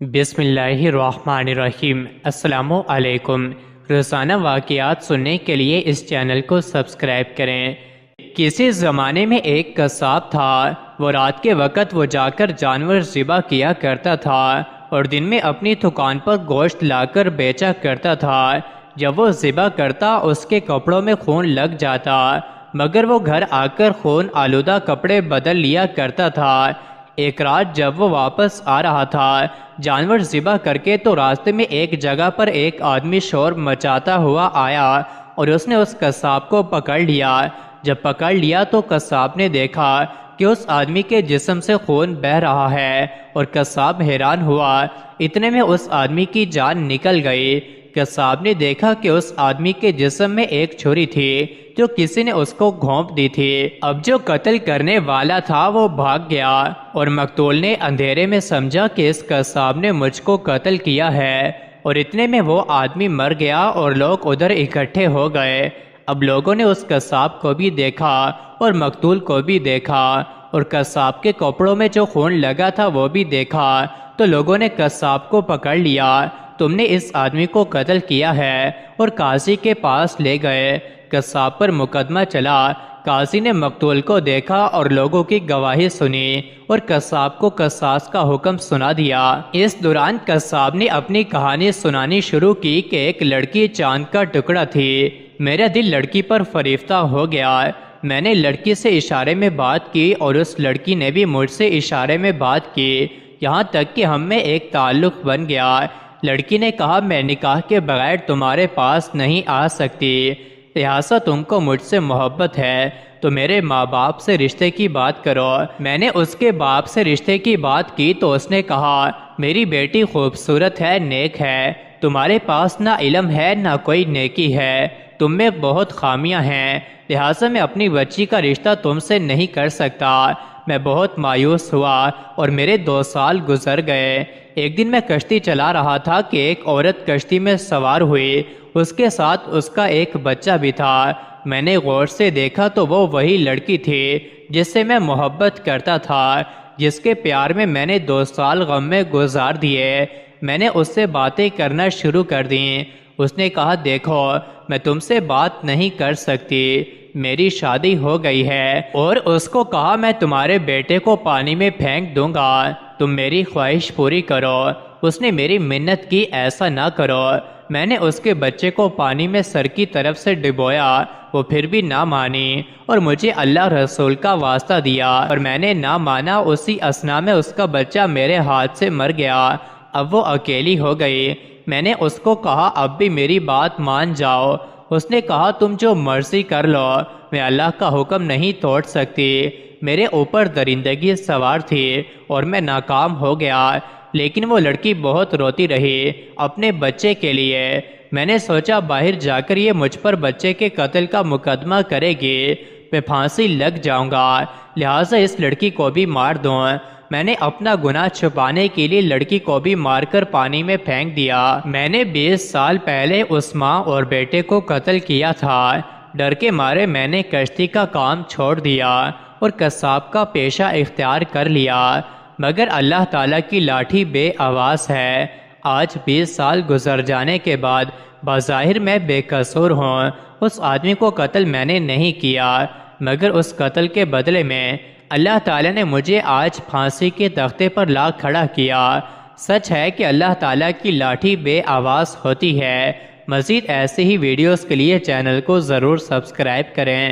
بسم اللہ الرحمن الرحیم۔ السلام علیکم۔ روزانہ واقعات سننے کے لیے اس چینل کو سبسکرائب کریں۔ کسی زمانے میں ایک قصاب تھا۔ وہ رات کے وقت وہ جا کر جانور ذبح کیا کرتا تھا اور دن میں اپنی دکان پر گوشت لا کر بیچا کرتا تھا۔ جب وہ ذبح کرتا اس کے کپڑوں میں خون لگ جاتا، مگر وہ گھر آ کر خون آلودہ کپڑے بدل لیا کرتا تھا۔ ایک رات جب وہ واپس آ رہا تھا جانور ذبح کر کے، تو راستے میں ایک جگہ پر ایک آدمی شور مچاتا ہوا آیا اور اس نے اس قصاب کو پکڑ لیا۔ جب پکڑ لیا تو قصاب نے دیکھا کہ اس آدمی کے جسم سے خون بہہ رہا ہے اور قصاب حیران ہوا۔ اتنے میں اس آدمی کی جان نکل گئی۔ قصاب نے دیکھا کہ اس آدمی کے جسم میں ایک چھری تھی جو کسی نے اس کو گھونپ دی تھی۔ اب جو قتل کرنے والا تھا وہ بھاگ گیا اور مقتول نے اندھیرے میں سمجھا کہ اس قصاب نے مجھ کو قتل کیا ہے، اور اتنے میں وہ آدمی مر گیا اور لوگ ادھر اکٹھے ہو گئے۔ اب لوگوں نے اس قصاب کو بھی دیکھا اور مقتول کو بھی دیکھا، اور قصاب کے کپڑوں میں جو خون لگا تھا وہ بھی دیکھا، تو لوگوں نے قصاب کو پکڑ لیا۔ تم نے اس آدمی کو قتل کیا ہے، اور قاضی کے پاس لے گئے۔ قصاب پر مقدمہ چلا۔ قاضی نے مقتول کو دیکھا اور لوگوں کی گواہی سنی اور قصاب کو قصاص کا حکم سنا دیا۔ اس دوران قصاب نے اپنی کہانی سنانی شروع کی کہ ایک لڑکی چاند کا ٹکڑا تھی۔ میرا دل لڑکی پر فریفتہ ہو گیا۔ میں نے لڑکی سے اشارے میں بات کی اور اس لڑکی نے بھی مجھ سے اشارے میں بات کی، یہاں تک کہ ہم میں ایک تعلق بن گیا۔ لڑکی نے کہا، میں نکاح کے بغیر تمہارے پاس نہیں آ سکتی، لہٰذا تم کو مجھ سے محبت ہے تو میرے ماں باپ سے رشتے کی بات کرو۔ میں نے اس کے باپ سے رشتے کی بات کی تو اس نے کہا، میری بیٹی خوبصورت ہے، نیک ہے، تمہارے پاس نہ علم ہے نہ کوئی نیکی ہے، تم میں بہت خامیاں ہیں، لہٰذا میں اپنی بچی کا رشتہ تم سے نہیں کر سکتا۔ میں بہت مایوس ہوا اور میرے 2 سال گزر گئے۔ ایک دن میں کشتی چلا رہا تھا کہ ایک عورت کشتی میں سوار ہوئی، اس کے ساتھ اس کا ایک بچہ بھی تھا۔ میں نے غور سے دیکھا تو وہ وہی لڑکی تھی جس سے میں محبت کرتا تھا، جس کے پیار میں نے 2 سال غم میں گزار دیے۔ میں نے اس سے باتیں کرنا شروع کر دیں۔ اس نے کہا، دیکھو میں تم سے بات نہیں کر سکتی، میری شادی ہو گئی ہے، اور اس کو کہا میں تمہارے بیٹے کو پانی میں پھینک دوں گا، تم میری خواہش پوری کرو۔ اس نے میری منت کی، ایسا نہ کرو۔ میں نے اس کے بچے کو پانی میں سر کی طرف سے ڈبویا، وہ پھر بھی نہ مانی اور مجھے اللہ رسول کا واسطہ دیا، اور میں نے نہ مانا۔ اسی اثنا میں اس کا بچہ میرے ہاتھ سے مر گیا۔ اب وہ اکیلی ہو گئی۔ میں نے اس کو کہا، اب بھی میری بات مان جاؤ۔ اس نے کہا، تم جو مرضی کر لو، میں اللہ کا حکم نہیں توڑ سکتی۔ میرے اوپر درندگی سوار تھی اور میں ناکام ہو گیا، لیکن وہ لڑکی بہت روتی رہی اپنے بچے کے لیے۔ میں نے سوچا باہر جا کر یہ مجھ پر بچے کے قتل کا مقدمہ کرے گی، میں پھانسی لگ جاؤں گا، لہٰذا اس لڑکی کو بھی مار دوں۔ میں نے اپنا گناہ چھپانے کے لیے لڑکی کو بھی مار کر پانی میں پھینک دیا۔ میں نے 20 سال پہلے اس ماں اور بیٹے کو قتل کیا تھا۔ ڈر کے مارے میں نے کشتی کا کام چھوڑ دیا اور قصاب کا پیشہ اختیار کر لیا، مگر اللہ تعالیٰ کی لاٹھی بے آواز ہے۔ آج 20 سال گزر جانے کے بعد بظاہر میں بے قصور ہوں۔ اس آدمی کو قتل میں نے نہیں کیا، مگر اس قتل کے بدلے میں اللہ تعالیٰ نے مجھے آج پھانسی کے تختے پر لا کھڑا کیا۔ سچ ہے کہ اللہ تعالیٰ کی لاٹھی بے آواز ہوتی ہے۔ مزید ایسے ہی ویڈیوز کے لیے چینل کو ضرور سبسکرائب کریں۔